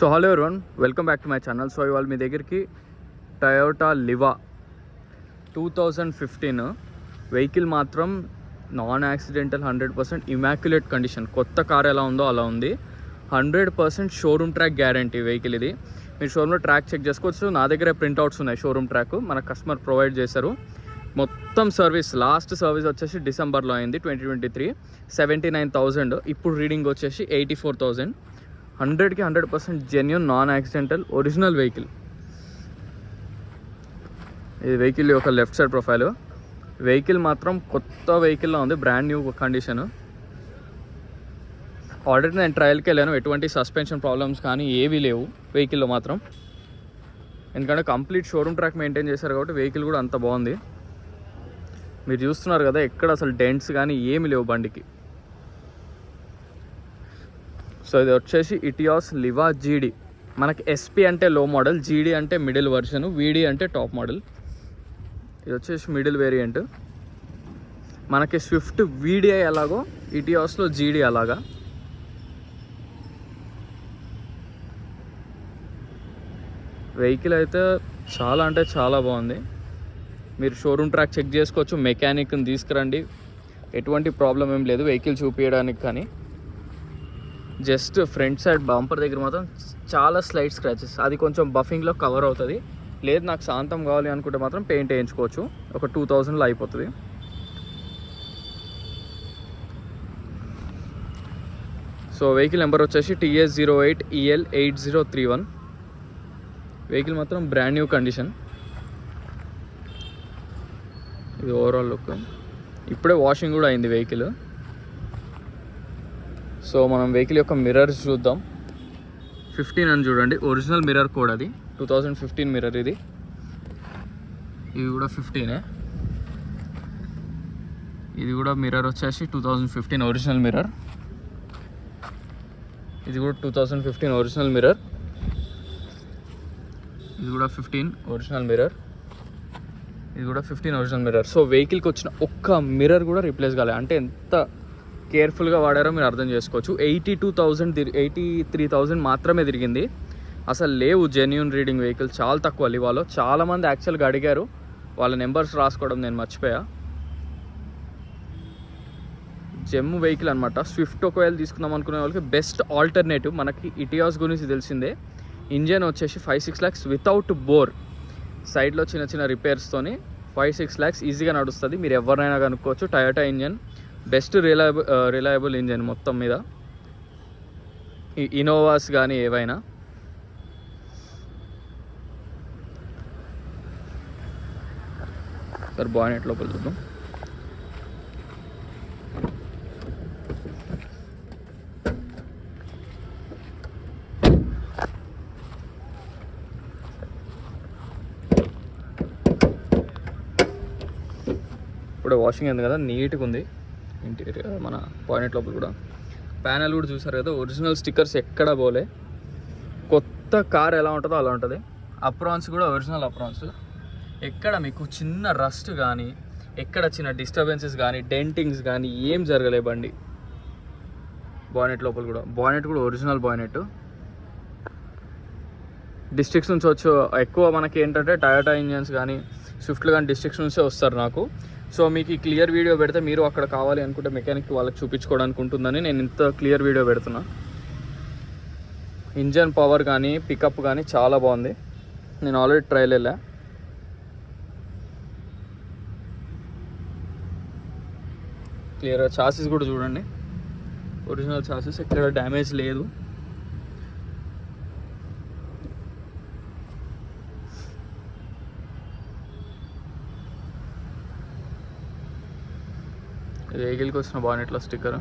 So hello everyone, welcome back to my channel. So ఇవాళ మీ దగ్గరికి Toyota Liva 2015 vehicle మాత్రం non accidental 100% immaculate condition. కొత్త car ఎలా ఉందో అలా ఉంది. 100% షోరూమ్ ట్రాక్ గ్యారంటీ వెహికల్ ఇది. మీరు షోరూమ్లో ట్రాక్ చెక్ చేసుకోవచ్చు. నా దగ్గర ప్రింట్అవుట్స్ ఉన్నాయి. షోరూమ్ ట్రాక్ మన కస్టమర్ ప్రొవైడ్ చేశారు. మొత్తం సర్వీస్ లాస్ట్ సర్వీస్ వచ్చేసి డిసెంబర్లో అయింది 2023, 79,000. ఇప్పుడు రీడింగ్ వచ్చేసి 84,000. 100కి 100% genuine non accidental original vehicle. ఇది వెహికల్ యొక్క లెఫ్ట్ సైడ్ ప్రొఫైల్. వెహికల్ మాత్రం కొత్త వెహికల్లో ఉంది, బ్రాండ్ న్యూ కండిషన్. ఆల్రెడీ నేను ట్రయల్కి వెళ్ళాను, ఎటువంటి సస్పెన్షన్ ప్రాబ్లమ్స్ కానీ ఏవీ లేవు వెహికల్లో మాత్రం. ఎందుకంటే కంప్లీట్ షోరూమ్ ట్రాక్ మెయింటైన్ చేశారు కాబట్టి వెహికల్ కూడా అంత బాగుంది. మీరు చూస్తున్నారు కదా, ఎక్కడ అసలు డెంట్స్ కానీ ఏమి లేవు బండికి. సో ఇది వచ్చేసి ఇటియాస్ లివా జీడీ. మనకి ఎస్పీ అంటే లో మోడల్, జీడీ అంటే మిడిల్ వర్షన్, వీడీ అంటే టాప్ మోడల్. ఇది వచ్చేసి మిడిల్ వేరియంట్. మనకి స్విఫ్ట్ వీడిఐ ఎలాగో ఇటియాస్లో జీడీ అలాగా. వెహికల్ అయితే చాలా అంటే చాలా బాగుంది. మీరు షోరూమ్ ట్రాక్ చెక్ చేసుకోవచ్చు. మెకానిక్ని తీసుకురండి, ఎటువంటి ప్రాబ్లం ఏం లేదు వెహికల్ చూపించడానికి. కానీ జస్ట్ ఫ్రంట్ సైడ్ బంపర్ దగ్గర మాత్రం చాలా స్లైడ్ స్క్రాచెస్, అది కొంచెం బఫింగ్లో కవర్ అవుతుంది. లేదు నాకు శాంతం కావాలి అనుకుంటే మాత్రం పెయింట్ వేయించుకోవచ్చు. ఒక 2000లో అయిపోతుంది. సో వెహికల్ నెంబర్ వచ్చేసి TS08EL8031. వెహికల్ మాత్రం బ్రాండ్ న్యూ కండిషన్. ఇది ఓవరాల్ లుక్. ఇప్పుడే వాషింగ్ కూడా అయింది వెహికల్. సో మనం వెహికల్ యొక్క మిర్రర్స్ చూద్దాం. 15 అని చూడండి, ఒరిజినల్ మిర్రర్ కోడ్ అది. 2015 మిర్రర్ ఇది. ఇది కూడా 15. ఇది కూడా మిర్రర్ వచ్చేసి 2015 ఒరిజినల్ మిర్రర్. ఇది కూడా 2015 ఒరిజినల్ మిర్రర్. ఇది కూడా 15 ఒరిజినల్ మిర్రర్. ఇది కూడా 15 ఒరిజినల్ మిర్రర్. సో వెహికల్కి వచ్చిన ఒక్క మిర్రర్ కూడా రీప్లేస్ కాలేదు. అంటే ఎంత కేర్ఫుల్గా వాడారో మీరు అర్థం చేసుకోవచ్చు. 83,000 మాత్రమే తిరిగింది. అసలు లేవు జెన్యూన్ రీడింగ్ వెహికల్, చాలా తక్కువ లివాలో. చాలామంది యాక్చువల్గా అడిగారు, వాళ్ళ నెంబర్స్ రాసుకోవడం నేను మర్చిపోయా. జెమ్ వెహికల్ అనమాట. స్విఫ్ట్ ఒకవేళ తీసుకుందాం అనుకునే వాళ్ళకి బెస్ట్ ఆల్టర్నేటివ్. మనకి ఇటియాస్ గురించి తెలిసిందే. ఇంజన్ వచ్చేసి 5-6 lakhs వితౌట్ బోర్. సైడ్లో చిన్న చిన్న రిపేర్స్తోని 5-6 lakhs ఈజీగా నడుస్తుంది. మీరు ఎవరినైనా కనుక్కోవచ్చు. Toyota engine, best reliable engine మొత్తం మీద. ఇన్నోవాస్ కానీ ఏవైనా. సార్ బానెట్ లోపల చూద్దాం. ఇప్పుడు వాషింగ్ అయింది కదా, నీట్గా ఉంది. ఇంటీరియర్ మన బానెట్ లోపల కూడా. ప్యానల్ కూడా చూసారు కదా, ఒరిజినల్ స్టిక్కర్స్ ఎక్కడా పోలే. కొత్త కార్ ఎలా ఉంటుందో అలా ఉంటుంది. అప్రాన్స్ కూడా ఒరిజినల్ అప్రాన్స్. ఎక్కడ మీకు చిన్న రస్ట్ కానీ, ఎక్కడ చిన్న డిస్టర్బెన్సెస్ కానీ, డెంటింగ్స్ కానీ ఏం జరగలే బండి. బానెట్ లోపల కూడా, బానెట్ కూడా ఒరిజినల్ బానెట్. డిస్ట్రిక్ట్స్ నుంచి వచ్చి ఎక్కువ మనకి ఏంటంటే టయోటా ఇంజన్స్ కానీ స్విఫ్ట్లు కానీ డిస్ట్రిక్ట్స్ నుంచే వస్తారు నాకు. సో మీకు ఈ క్లియర్ వీడియో పెడితే మీరు అక్కడ కావాలి అనుకుంటే మెకానిక్ వాళ్ళకి చూపించుకోవడానికి ఉంటుందని నేను ఇంత క్లియర్ వీడియో పెడుతున్నా. ఇంజన్ పవర్ కానీ పికప్ కానీ చాలా బాగుంది. నేను ఆల్రెడీ ట్రయల్ వెళ్ళా. క్లియర్గా చాసిస్ కూడా చూడండి, ఒరిజినల్ చాసిస్, ఎక్కడ డ్యామేజ్ లేదు. వెహికల్కి వచ్చిన బానెట్లో స్టిక్కర్.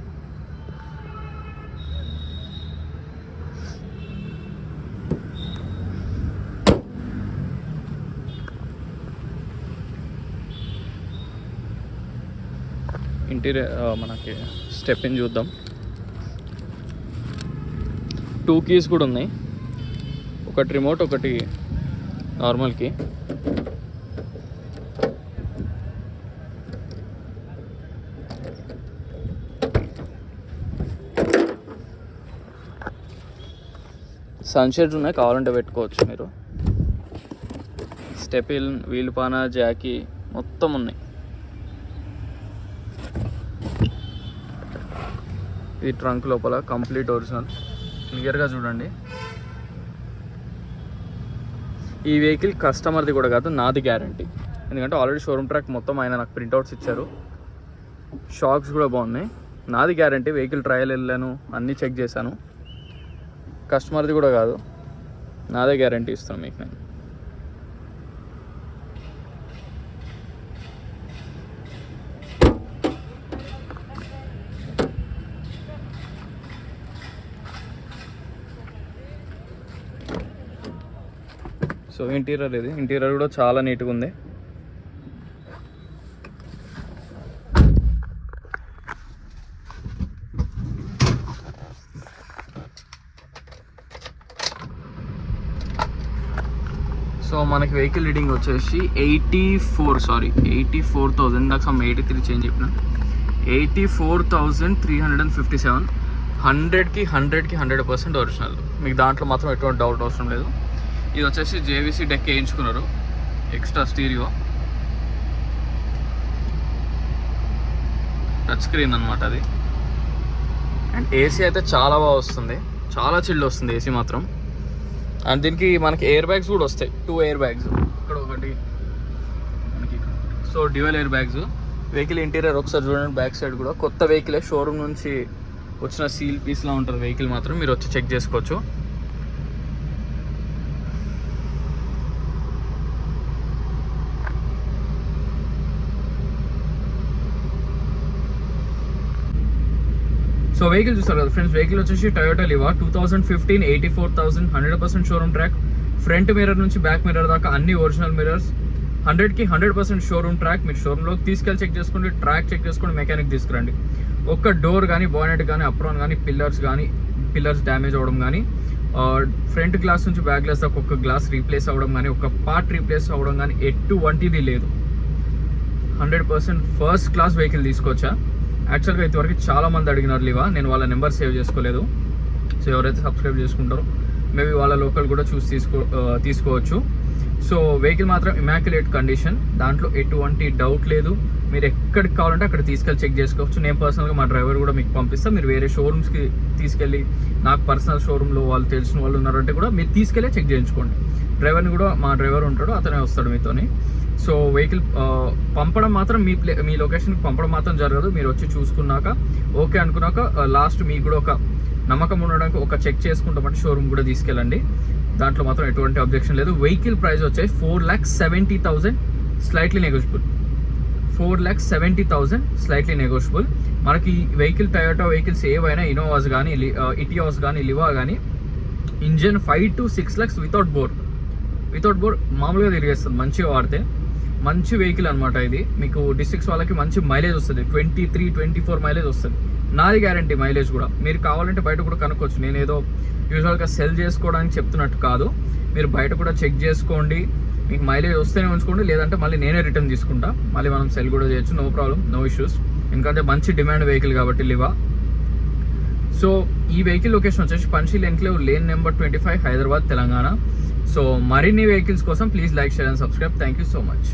ఇంటీరియర్ మనకి స్టెప్ ఇన్ చూద్దాం. 2 keys కూడా ఉన్నాయి, ఒకటి రిమోట్ ఒకటి నార్మల్ కీ. సన్షేడ్స్ ఉన్నాయి, కావాలంటే పెట్టుకోవచ్చు మీరు. స్టెపిల్, వీల్ పానా, జాకీ మొత్తం ఉన్నాయి. ఈ ట్రంక్ లోపల కంప్లీట్ ఒరిజినల్, క్లియర్గా చూడండి. ఈ వెహికల్ కస్టమర్ది కూడా కాదు, నాది గ్యారంటీ. ఎందుకంటే ఆల్రెడీ షోరూమ్ ట్రాక్ మొత్తం ఆయన నాకు ప్రింట్అవుట్స్ ఇచ్చారు. షాక్స్ కూడా బాగున్నాయి. నాది గ్యారంటీ. వెహికల్ ట్రయల్ వెళ్ళాను, అన్నీ చెక్ చేశాను. కస్టమర్ది కూడా కాదు, నాదే గ్యారంటీ ఇస్తాను మీకు నేను. సో ఇంటీరియర్ ఇది, ఇంటీరియర్ కూడా చాలా నీట్గా ఉంది. సో మనకి వెహికల్ రీడింగ్ వచ్చేసి 84,000, నాకు సమ్ 83 చేంజ్ చెప్పిన, 84,357. 100కి 100% ఒరిజినల్. మీకు దాంట్లో మాత్రం ఎటువంటి డౌట్ అవసరం లేదు. ఇది వచ్చేసి జేవీసీ డెక్ వేయించుకున్నారు, ఎక్స్ట్రా స్టీరియో, టచ్ స్క్రీన్ అనమాట అది. అండ్ ఏసీ అయితే చాలా బాగా వస్తుంది, చాలా చిల్డ్ వస్తుంది ఏసీ మాత్రం. అండ్ దీనికి మనకి ఎయిర్ బ్యాగ్స్ కూడా వస్తాయి, 2 ఎయిర్ బ్యాగ్స్, ఇక్కడ ఒకటి మనకి. So dual air bags. Vehicle interior ఒకసారి చూడండి, బ్యాక్ సైడ్ కూడా కొత్త వెహికలే, షోరూమ్ నుంచి వచ్చిన సీల్ పీస్లా ఉంటుంది వెహికల్ మాత్రం. మీరు వచ్చి చెక్ చేసుకోవచ్చు. సో వెహికల్ చూస్తారు కదా ఫ్రెండ్స్, వెహికల్ వచ్చేసి Toyota Liva 2015, 84,000, 100% showroom track. Front mirror నుంచి బ్యాక్ మిర్రర్ దాకా అన్ని ఒరిజినల్ మిర్రర్స్. 100కి 100% showroom track. మీరు షోరూంలోకి తీసుకెళ్ళి చెక్ చేసుకోండి, ట్రాక్ చెక్ చేసుకోండి, మెకానిక్ తీసుకురండి. ఒక్క డోర్ కానీ, బానెట్ కానీ, అప్రాన్ కానీ, పిల్లర్స్ డ్యామేజ్ అవ్వడం కానీ, ఫ్రంట్ గ్లాస్ నుంచి బ్యాక్ గ్లాస్ దాకా ఒక గ్లాస్ రీప్లేస్ అవ్వడం కానీ, ఒక పార్ట్ రీప్లేస్ అవ్వడం కానీ ఎటువంటిది లేదు. 100% ఫస్ట్ క్లాస్ వెహికల్ తీసుకొచ్చా. యాక్చువల్గా ఇంతవరకు చాలా మంది అడిగినారు లివా, నేను వాళ్ళ నెంబర్ సేవ్ చేసుకోలేదు. సో ఎవరైతే సబ్స్క్రైబ్ చేసుకుంటారో మేబీ వాళ్ళ లోకల్ కూడా చూసి తీసుకోవచ్చు. సో వెహికల్ మాత్రం ఇమాక్యులేట్ కండిషన్, దాంట్లో ఎటువంటి డౌట్ లేదు. మీరు ఎక్కడికి కావాలంటే అక్కడ తీసుకెళ్ళి చెక్ చేసుకోవచ్చు. నేను పర్సనల్గా మా డ్రైవర్ కూడా మీకు పంపిస్తాను. మీరు వేరే షోరూమ్స్కి తీసుకెళ్ళి, నాకు పర్సనల్ షోరూంలో వాళ్ళు తెలిసిన వాళ్ళు ఉన్నారంటే కూడా మీరు తీసుకెళ్ళి చెక్ చేయించుకోండి. డ్రైవర్ని కూడా మా డ్రైవర్ ఉంటాడు, అతనే వస్తాడు మీతోని. సో వెహికల్ పంపడం మాత్రం మీ లొకేషన్కి పంపడం మాత్రం జరగదు. మీరు వచ్చి చూసుకున్నాక ఓకే అనుకున్నాక లాస్ట్ మీకు కూడా ఒక నమ్మకం ఉండడానికి ఒక చెక్ చేసుకుంటామంటే షోరూమ్ కూడా తీసుకెళ్ళండి. దాంట్లో మాత్రం ఎటువంటి అబ్జెక్షన్ లేదు. వెహికల్ ప్రైస్ వచ్చేసి 4,70,000 స్లైట్లీ నెగోషియబుల్. 4,70,000 slightly negotiable. మనకి వెహికల్ టయోటా వెహికల్స్ ఏవైనా ఇనోవాస్ కానీ, ఇటియాస్ కానీ, లివా కానీ, engine 5 to 6 lakhs without bore మామూలుగా తిరిగేస్తుంది మంచిగా వాడితే. మంచి వెహికల్ అనమాట ఇది. మీకు డిస్ట్రిక్ట్స్ వాళ్ళకి మంచి మైలేజ్ వస్తుంది, 23-24 మైలేజ్ వస్తుంది. నాది గ్యారంటీ మైలేజ్ కూడా. మీరు కావాలంటే బయట కూడా కనుక్కోవచ్చు. నేను ఏదో యూజువల్గా సెల్ చేసుకోవడానికి చెప్తున్నట్టు కాదు. మీరు బయట కూడా చెక్ చేసుకోండి, మీకు మైలేజ్ వస్తేనే ఉంచుకోండి, లేదంటే మళ్ళీ నేనే రిటర్న్ తీసుకుంటా. మళ్ళీ మనం సెల్ కూడా చేయొచ్చు, నో ప్రాబ్లం, నో ఇష్యూస్. ఎందుకంటే మంచి డిమాండ్ వెహికల్ కాబట్టి లివా. సో ఈ వెహికల్ లొకేషన్ వచ్చేసి Panchsheel enclave lane number 25, Hyderabad, Telangana. So మరిన్ని వెహికల్స్ కోసం please like, share and subscribe. Thank you so much.